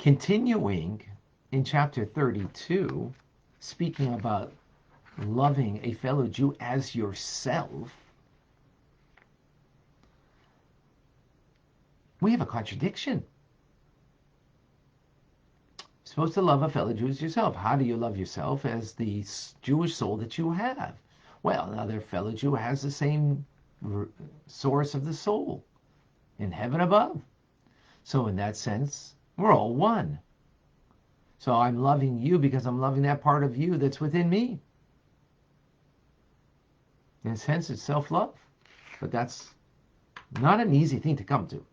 Continuing in chapter 32, speaking about loving a fellow Jew as yourself, we have a contradiction. You're supposed to love a fellow Jew as yourself. How do you love yourself? As the Jewish soul that you have. Well, another fellow Jew has the same source of the soul in heaven above. So in that sense, we're all one. So I'm loving you because I'm loving that part of you that's within me. In a sense, it's self-love. But that's not an easy thing to come to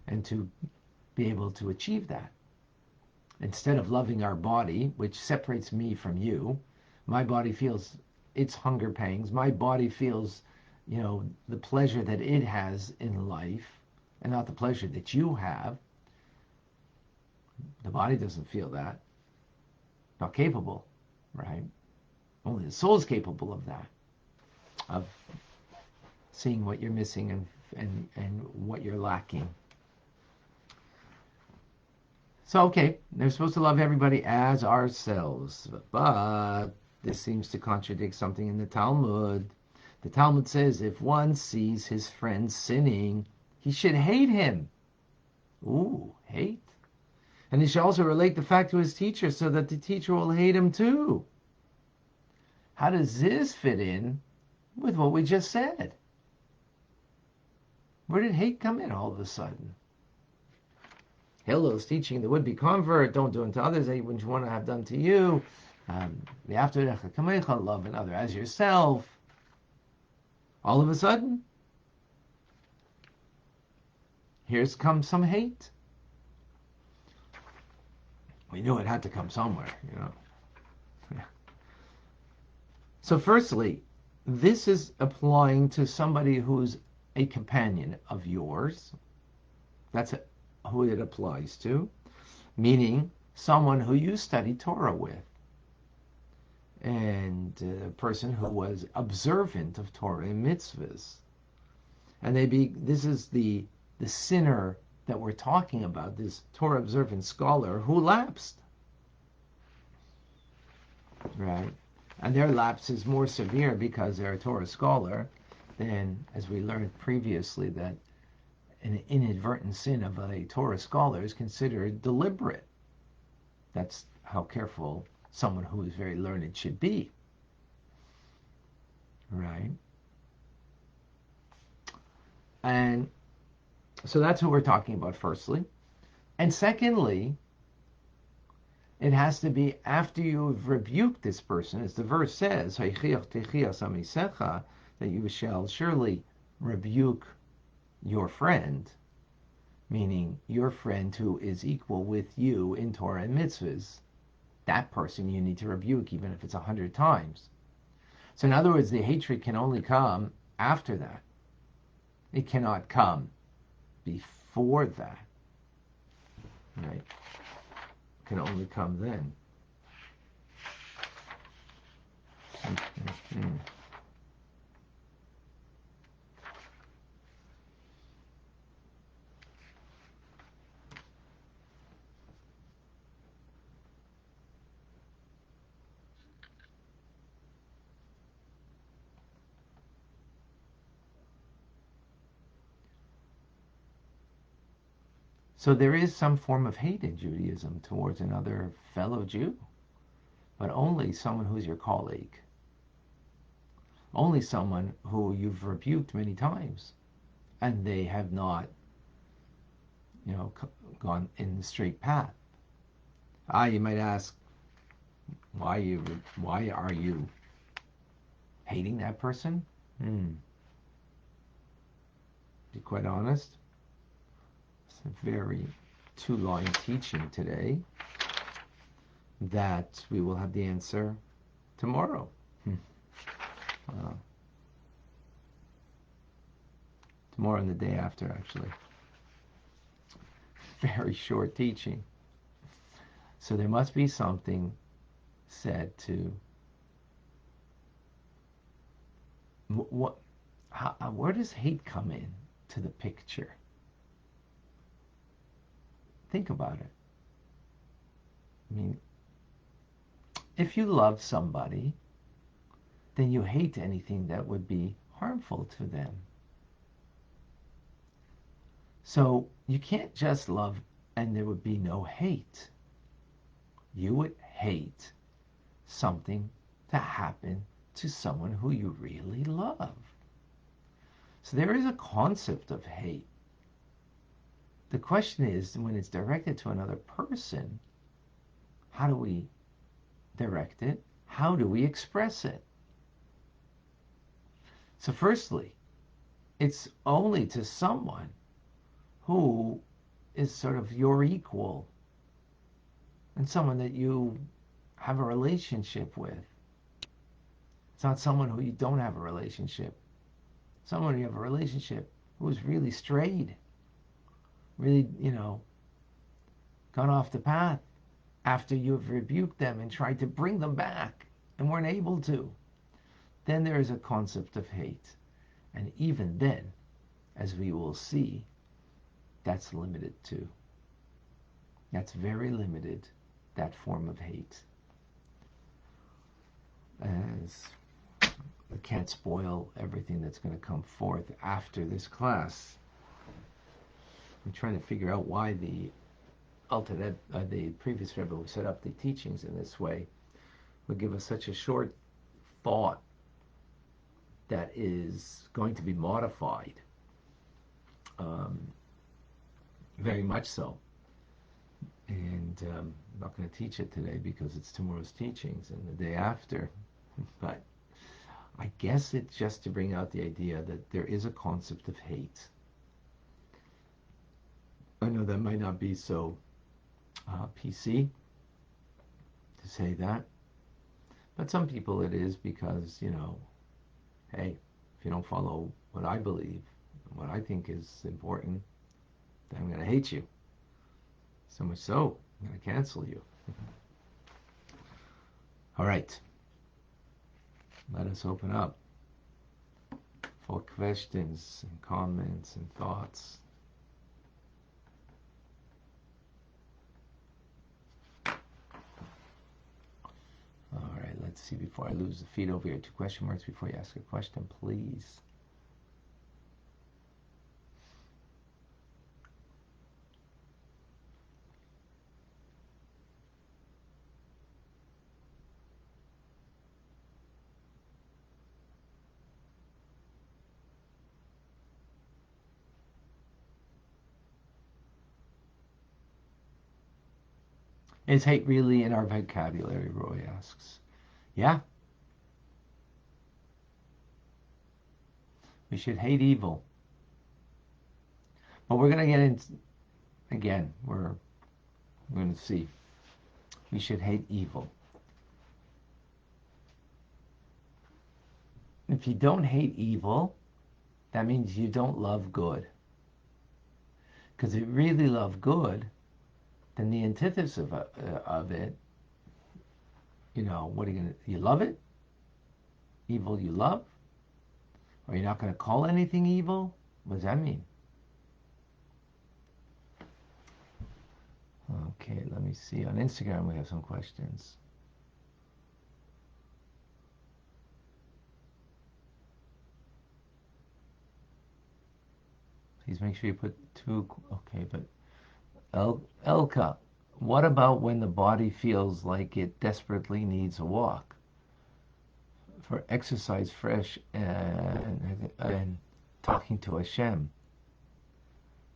and to be able to achieve that. Instead of loving our body, which separates me from you, my body feels its hunger pangs. My body feels, the pleasure that it has in life and not the pleasure that you have. The body doesn't feel that. Not capable, right? Only the soul is capable of that, of seeing what you're missing and what you're lacking. So, okay, they're supposed to love everybody as ourselves, but this seems to contradict something in the Talmud. The Talmud says if one sees his friend sinning, he should hate him. Ooh, hate. And he should also relate the fact to his teacher so that the teacher will hate him too. How does this fit in with what we just said? Where did hate come in all of a sudden? Hillel's teaching the would-be convert, don't do unto others that what you want to have done to you. Love another as yourself. All of a sudden, here's come some hate. We knew it had to come somewhere, So firstly, this is applying to somebody who's a companion of yours. That's who it applies to, meaning someone who you study Torah with, and a person who was observant of Torah and mitzvahs. And this is the sinner that we're talking about, this Torah observant scholar who lapsed, right? And their lapse is more severe because they're a Torah scholar than, as we learned previously, that an inadvertent sin of a Torah scholar is considered deliberate. That's how careful someone who is very learned should be, right? And so that's who we're talking about firstly. And secondly, it has to be after you've rebuked this person, as the verse says, that you shall surely rebuke your friend, meaning your friend who is equal with you in Torah and mitzvahs. That person you need to rebuke, even if it's 100 times. So in other words, the hatred can only come after that. It cannot come before that, right? It can only come then. Mm-hmm. So there is some form of hate in Judaism towards another fellow Jew, but only someone who's your colleague. Only someone who you've rebuked many times, and they have not, gone in the straight path. You might ask, why are you hating that person? To be quite honest, it's a very two-line teaching today that we will have the answer tomorrow. Tomorrow and the day after, actually. Very short teaching. So there must be something said to where does hate come in to the picture? Think about it. I mean, if you love somebody, then you hate anything that would be harmful to them. So you can't just love and there would be no hate. You would hate something to happen to someone who you really love. So there is a concept of hate. The question is, when it's directed to another person, how do we direct it? How do we express it? So firstly, it's only to someone who is sort of your equal and someone that you have a relationship with. It's not someone who you don't have a relationship. Someone you have a relationship who's really strayed, really, gone off the path after you've rebuked them and tried to bring them back and weren't able to. Then there is a concept of hate. And even then, as we will see, that's limited too. That's very limited, that form of hate. As I can't spoil everything that's going to come forth after this class. I'm trying to figure out why the previous Rebbe who set up the teachings in this way would give us such a short thought that is going to be modified, very much so. And I'm not going to teach it today because it's tomorrow's teachings and the day after. But I guess it's just to bring out the idea that there is a concept of hate. I know that might not be so PC to say that, but some people it is because, hey, if you don't follow what I believe, what I think is important, then I'm going to hate you. So much so, I'm going to cancel you. All right. Let us open up for questions and comments and thoughts. All right, let's see. Before I lose the feed over here, 2 question marks before you ask a question, please. Is hate really in our vocabulary, Roy asks. Yeah. We should hate evil. But we're going to get into, again, we're going to see. We should hate evil. If you don't hate evil, that means you don't love good. Because if you really love good, then the antithesis of it, what are you going to, you love it? Evil you love? Or you're not going to call anything evil? What does that mean? Okay, let me see. On Instagram, we have some questions. Please make sure you put 2. Okay, but Elka, what about when the body feels like it desperately needs a walk? For exercise, fresh, and talking to Hashem.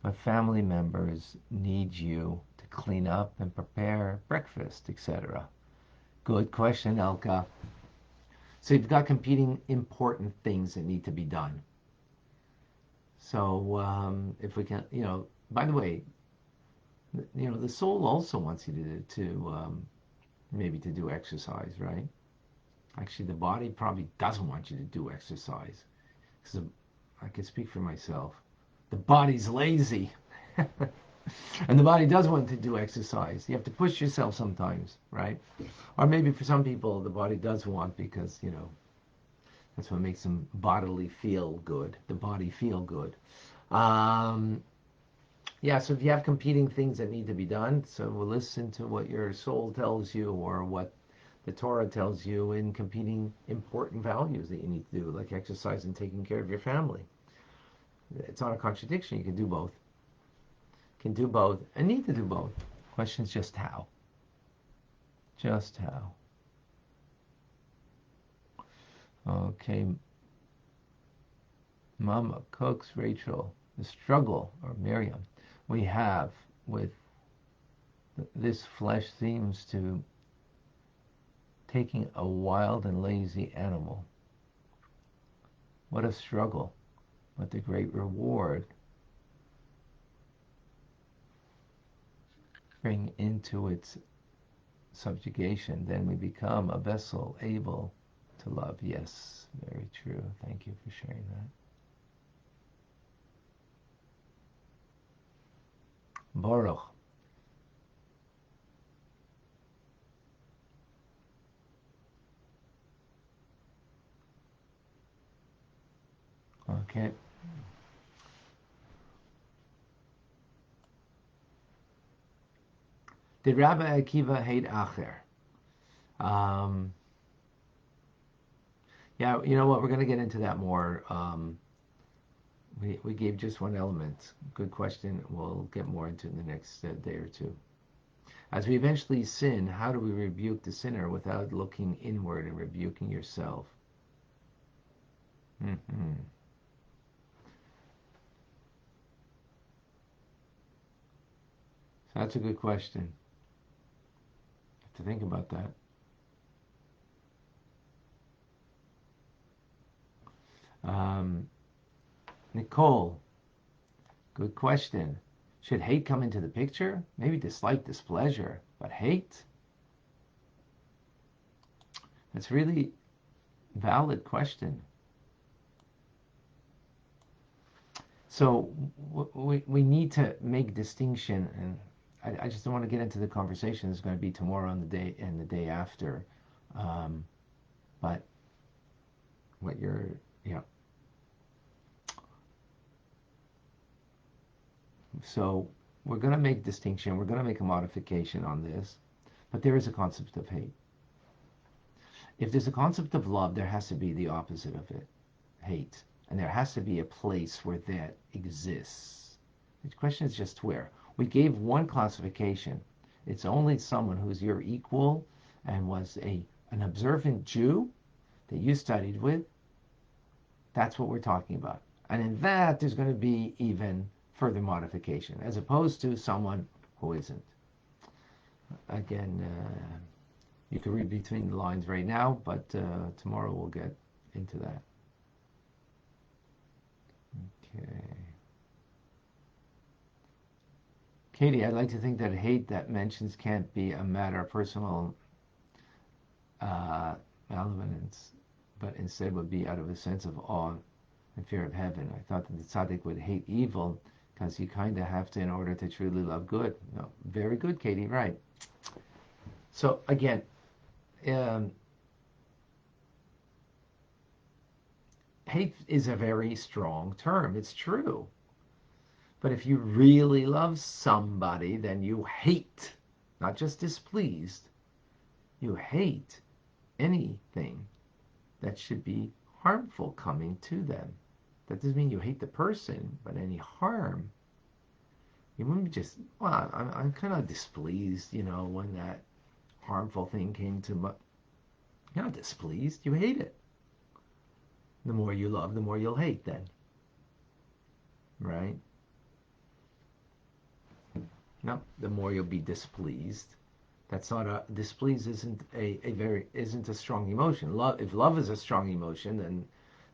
But family members need you to clean up and prepare breakfast, etc. Good question, Elka. So you've got competing important things that need to be done. So if we can, by the way, the soul also wants you to maybe to do exercise, right? Actually, the body probably doesn't want you to do exercise. Because I can speak for myself. The body's lazy. And the body does want to do exercise. You have to push yourself sometimes, right? Or maybe for some people, the body does want because, that's what makes them bodily feel good. The body feel good. Yeah, so if you have competing things that need to be done, so we'll listen to what your soul tells you or what the Torah tells you in competing important values that you need to do, like exercise and taking care of your family. It's not a contradiction. You can do both. Can do both and need to do both. Question is just how. Just how. Okay. Mama cooks, Rachel. The struggle, or Miriam, we have with this flesh seems to taking a wild and lazy animal. What a struggle, but the great reward bring into its subjugation. Then we become a vessel able to love. Yes, very true. Thank you for sharing that. Baruch. Okay. Did Rabbi Akiva hate Acher? Yeah, you know what? We're going to get into that more. We gave just one element. Good question. We'll get more into it in the next day or two. As we eventually sin, how do we rebuke the sinner without looking inward and rebuking yourself? Mm-hmm. So that's a good question. Have to think about that. Nicole, good question. Should hate come into the picture? Maybe dislike, displeasure, but hate? That's really valid question. So we need to make distinction, and I just don't want to get into the conversation. It's going to be tomorrow on the day and the day after. But what you're, yeah. So we're going to make distinction. We're going to make a modification on this, but there is a concept of hate. If there's a concept of love, there has to be the opposite of it, hate. And there has to be a place where that exists. The question is just where. We gave one classification. It's only someone who's your equal and was an observant Jew that you studied with. That's what we're talking about. And in that, there's going to be even further modification, as opposed to someone who isn't. Again, you can read between the lines right now, but tomorrow we'll get into that. Okay. Katie, I'd like to think that hate that mentions can't be a matter of personal malevolence, but instead would be out of a sense of awe and fear of heaven. I thought that the tzaddik would hate evil because you kind of have to in order to truly love good. No, very good, Katie, right. So again, hate is a very strong term. It's true. But if you really love somebody, then you hate, not just displeased, you hate anything that should be harmful coming to them. That doesn't mean you hate the person, but any harm. You wouldn't just, well, I'm kind of displeased, when that harmful thing came to my, you're not displeased, you hate it. The more you love, the more you'll hate then. Right? No, the more you'll be displeased. That's not displeased isn't isn't a strong emotion. If love is a strong emotion,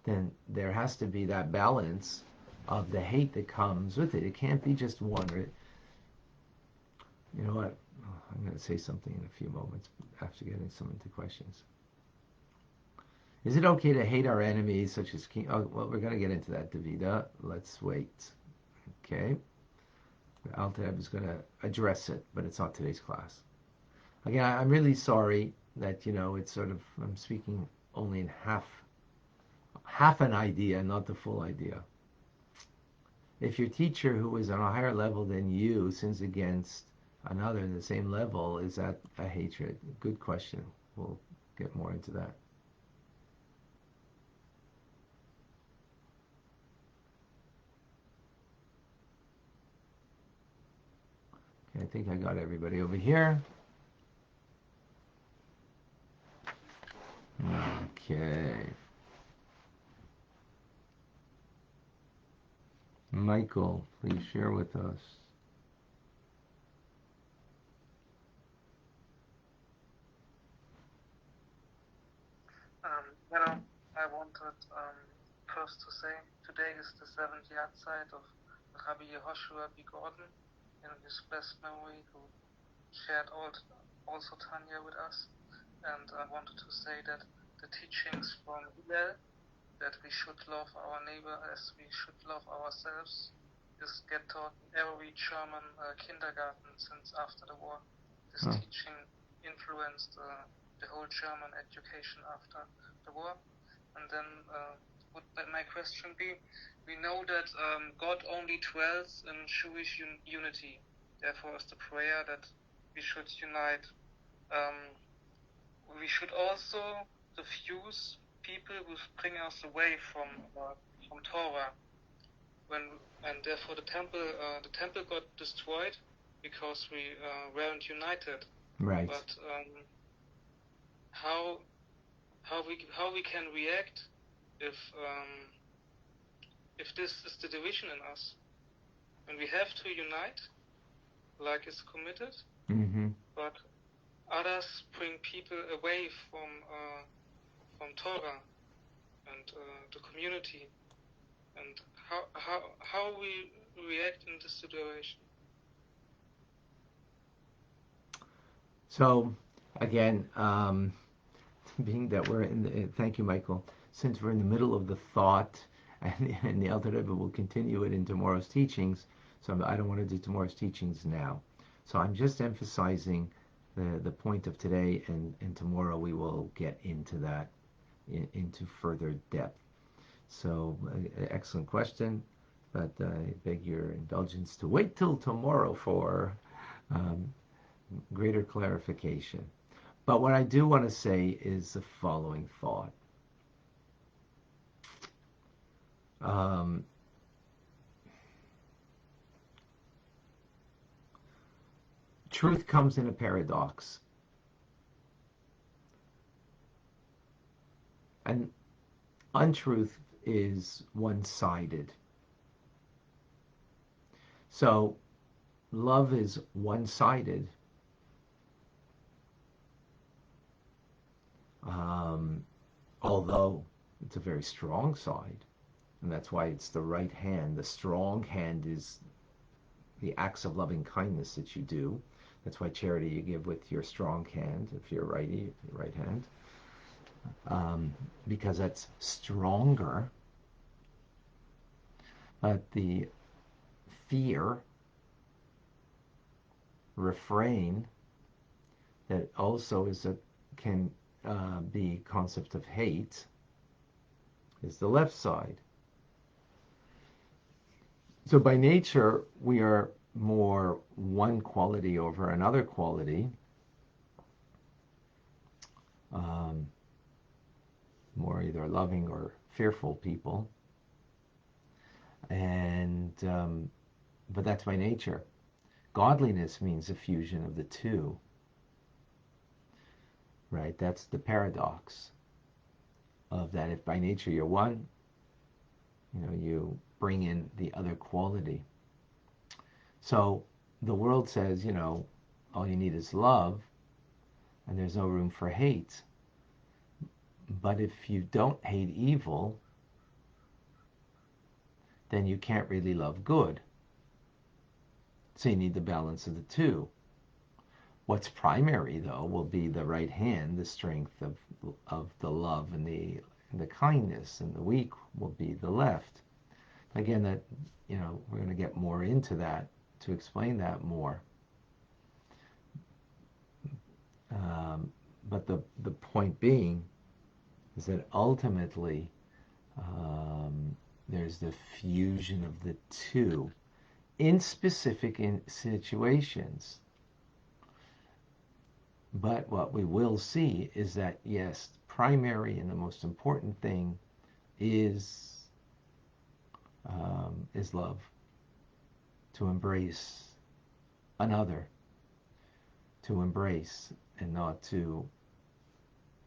then there has to be that balance of the hate that comes with it. It can't be just one. You know what? I'm going to say something in a few moments after getting some into questions. Is it okay to hate our enemies, such as King? Oh, well, we're going to get into that, Davida. Let's wait. Okay. Altab is going to address it, but it's not today's class. Again, I'm really sorry that, it's sort of, I'm speaking only in half an idea, not the full idea. if your teacher who is on a higher level than you sins against another in the same level, is that a hatred? Good question. We'll get more into that. Okay, I think I got everybody over here. Okay. Michael, please share with us. I wanted first to say today is the 7th yahrzeit of Rabbi Yehoshua B. Gordon in his blessed memory, who shared also Tanya with us. And I wanted to say that the teachings from Hillel, that we should love our neighbor as we should love ourselves, is get taught in every German kindergarten since after the war. This teaching influenced the whole German education after the war. And then would my question be, we know that God only dwells in Jewish unity. Therefore is the prayer that we should unite. We should also refuse people who bring us away from Torah. And therefore the temple got destroyed because we weren't united. Right. But how we can react if this is the division in us, and we have to unite, like it's committed, but others bring people away from Torah and the community, and how we react in this situation. So again, being that we're in the, thank you, Michael. Since we're in the middle of the thought, and the Alter Rebbe will continue it in tomorrow's teachings, so I don't want to do tomorrow's teachings now. So I'm just emphasizing the point of today, and tomorrow we will get into that into further depth. So excellent question, but I beg your indulgence to wait till tomorrow for greater clarification. But what I do want to say is the following thought. Truth comes in a paradox. And untruth is one-sided. So love is one-sided. Although it's a very strong side, and that's why it's the right hand. The strong hand is the acts of loving kindness that you do. That's why charity you give with your strong hand, if you're righty, your right hand, because that's stronger. But the fear, refrain, that also can be concept of hate, is the left side. So by nature, we are more one quality over another quality, more either loving or fearful people, and but that's by nature. Godliness means a fusion of the two, right? That's the paradox of that. If by nature you're one, you bring in the other quality. So the world says, all you need is love, and there's no room for hate. But if you don't hate evil, then you can't really love good. So you need the balance of the two. What's primary, though, will be the right hand, the strength of the love and the kindness, and the weak will be the left. Again, that we're going to get more into that to explain that more. But the point being is that ultimately There's the fusion of the two in specific situations. But what we will see is that, yes, primary and the most important thing is love, to embrace another, to embrace and not to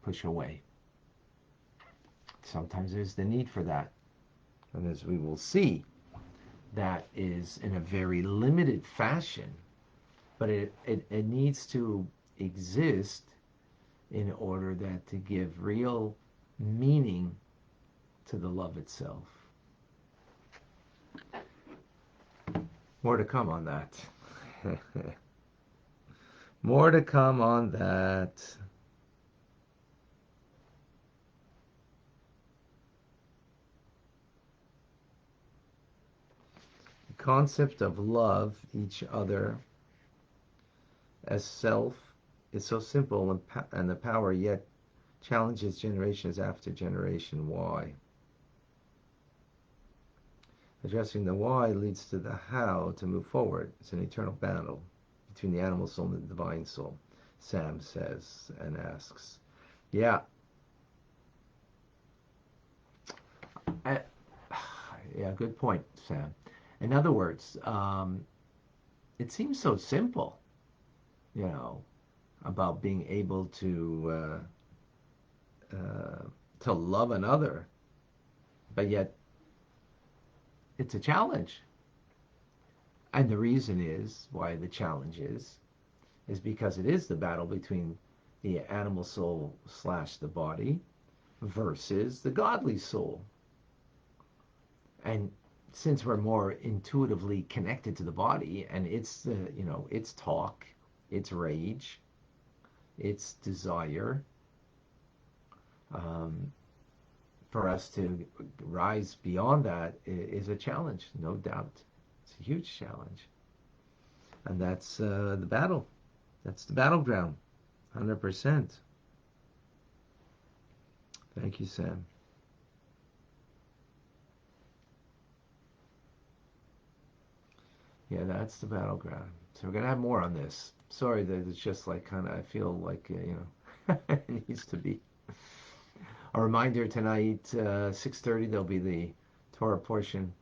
push away. Sometimes there's the need for that. And as we will see, that is in a very limited fashion, but it needs to exist in order that to give real meaning to the love itself. More to come on that. More to come on that. The concept of love each other as self is so simple and the power yet challenges generations after generation. Why? Addressing the why leads to the how to move forward. It's an eternal battle between the animal soul and the divine soul, Sam says and asks. Yeah. Yeah, good point, Sam. In other words, it seems so simple, about being able to love another, but yet it's a challenge. And the reason is why the challenge is because it is the battle between the animal soul / the body versus the godly soul. And since we're more intuitively connected to the body and its its talk, its rage, its desire, for us to rise beyond that is a challenge, no doubt. It's a huge challenge. And that's the battle. That's the battleground, 100%. Thank you, Sam. Yeah, that's the battleground. So we're going to have more on this. Sorry that it's just like kind of, I feel like, it needs to be. A reminder tonight, 6:30, there'll be the Torah portion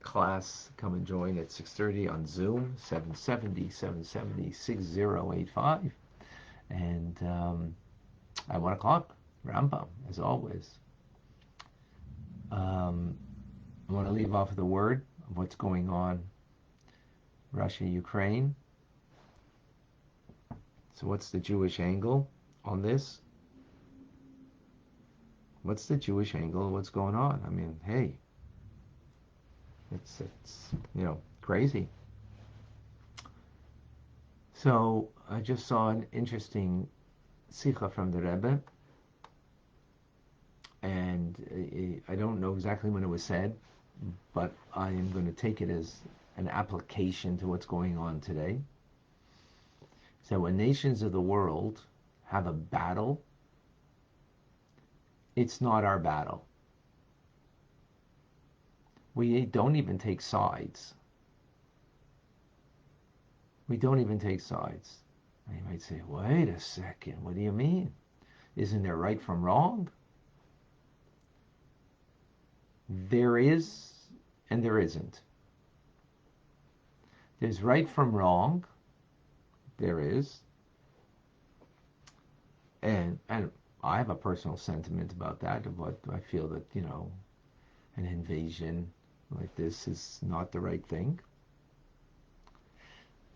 class. Come and join at 6:30 on Zoom, 770-770-6085. And at 1 o'clock, Rambam, as always. I want to leave off with a word of what's going on Russia, Ukraine. So what's the Jewish angle on this? What's the Jewish angle? What's going on? I mean, hey, it's crazy. So I just saw an interesting sikha from the Rebbe, and I don't know exactly when it was said, but I am going to take it as an application to what's going on today. So when nations of the world have a battle, it's not our battle. We don't even take sides. We don't even take sides. And you might say, wait a second, what do you mean? Isn't there right from wrong? There is and there isn't. There's right from wrong. There is. And I have a personal sentiment about that, of what I feel that, an invasion like this is not the right thing.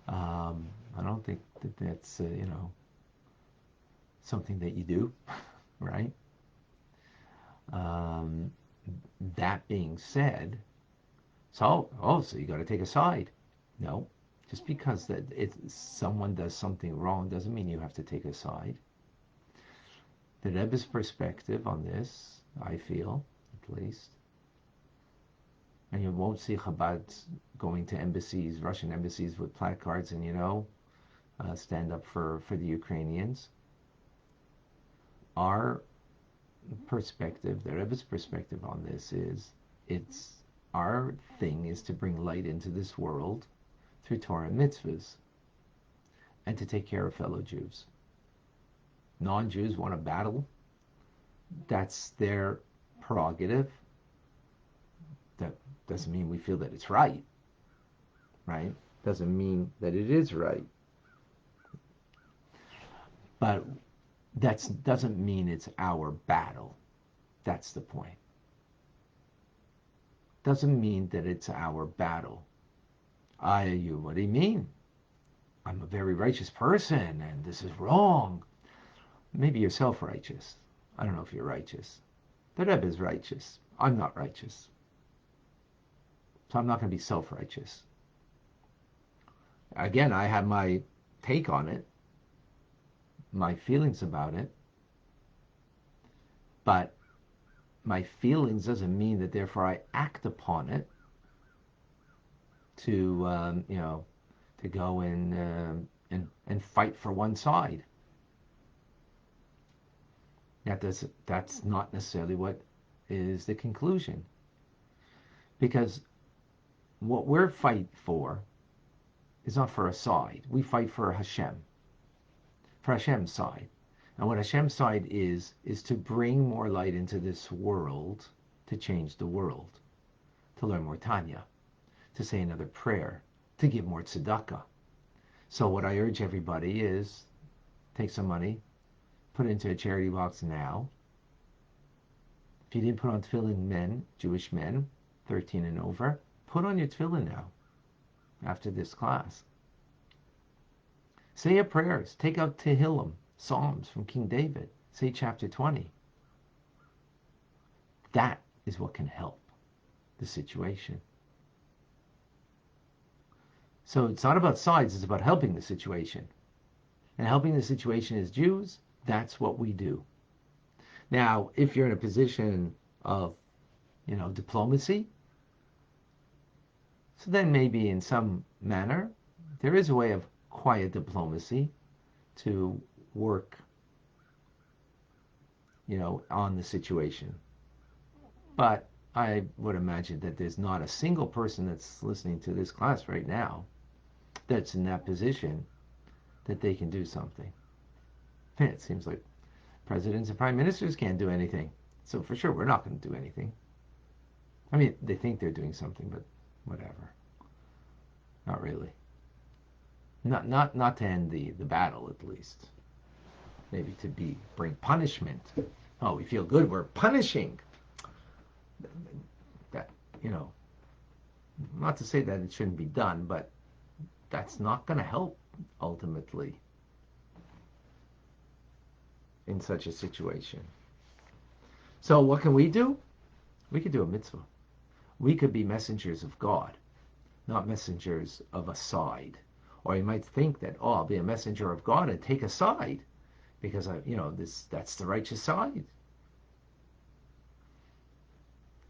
I don't think that that's, something that you do, right? That being said, so you got to take a side. No, just because that someone does something wrong doesn't mean you have to take a side. The Rebbe's perspective on this, I feel, at least, and you won't see Chabad going to embassies, Russian embassies, with placards and, stand up for the Ukrainians. Our perspective, the Rebbe's perspective on this is, it's Our thing is to bring light into this world through Torah and mitzvahs and to take care of fellow Jews. Non-Jews want to battle. That's their prerogative. That doesn't mean we feel that it's right, right? Doesn't mean that it is right. But that doesn't mean it's our battle. That's the point. Doesn't mean that it's our battle. What do you mean? I'm a very righteous person and this is wrong. Maybe you're self-righteous. I don't know if you're righteous. The Rebbe is righteous. I'm not righteous. So I'm not going to be self-righteous. Again, I have my take on it, my feelings about it, but my feelings doesn't mean that therefore I act upon it to to go and fight for one side. That's not necessarily what is the conclusion, because what we're fighting for is not for a side. We fight for Hashem, for Hashem's side. And what Hashem's side is to bring more light into this world, to change the world, to learn more Tanya, to say another prayer, to give more tzedakah. So what I urge everybody is take some money, put it into a charity box now. If you didn't put on tefillin, men, Jewish men, 13 and over, put on your tefillin now after this class. Say your prayers. Take out Tehillim, Psalms from King David. Say chapter 20. That is what can help the situation. So it's not about sides, it's about helping the situation. And helping the situation as Jews, that's what we do. Now, if you're in a position of, diplomacy, so then maybe in some manner, there is a way of quiet diplomacy to work, on the situation. But I would imagine that there's not a single person that's listening to this class right now that's in that position that they can do something. It seems like presidents and prime ministers can't do anything. So for sure, we're not going to do anything. I mean, they think they're doing something, but whatever. Not really. Not to end the battle, at least. Maybe to bring punishment. Oh, we feel good. We're punishing. That, not to say that it shouldn't be done, but that's not going to help ultimately in such a situation. So what can we do? We could do a mitzvah. We could be messengers of God, not messengers of a side. Or you might think that, I'll be a messenger of God and take a side because that's the righteous side.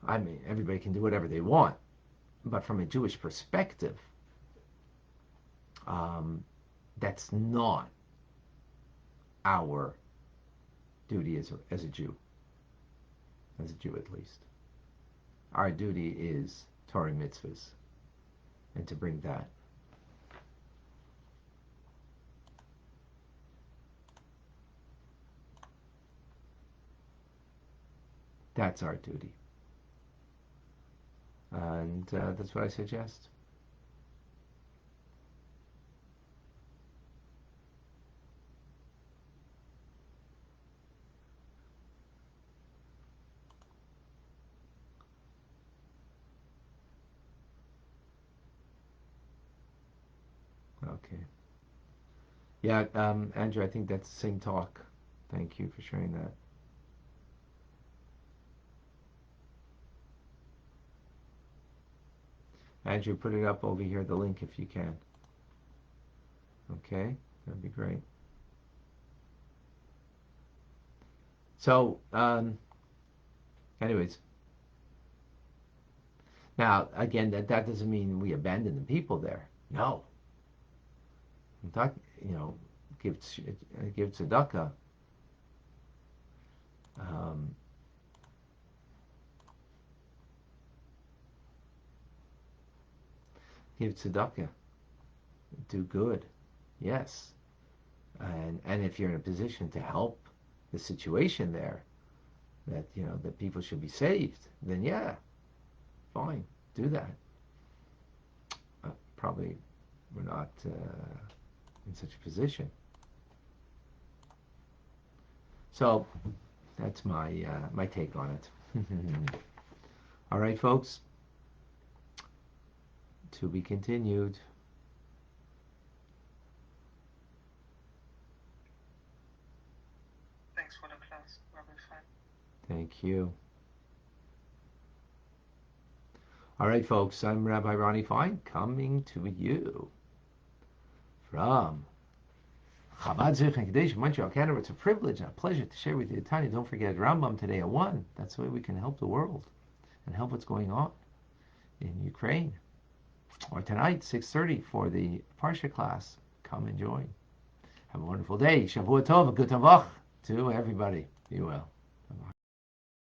I mean, everybody can do whatever they want, but from a Jewish perspective, that's not our duty as a Jew, at least. Our duty is Torah mitzvahs, and to bring that. That's our duty. And that's what I suggest. Okay. Yeah, Andrew, I think that's the same talk. Thank you for sharing that. Andrew, put it up over here, the link, if you can. Okay, that'd be great. So, anyways. Now, again, that doesn't mean we abandon the people there. No. I'm talking, give tzedakah. Give tzedakah. Do good. Yes. And if you're in a position to help the situation there, that that people should be saved, then yeah, fine, do that. Probably we're not in such a position. So that's my take on it. All right, folks. To be continued. Thanks for the class, Rabbi Fine. Thank you. All right, folks. I'm Rabbi Ronnie Fine, coming to you from Chabad Zich and Kadesh, Montreal, Canada. It's a privilege and a pleasure to share with you, Tanya. Don't forget Rambam today at 1. That's the way we can help the world and help what's going on in Ukraine. Or tonight, 6:30 for the Parsha class. Come and join. Have a wonderful day. Shavua Tov, a good tavach to everybody. Be well.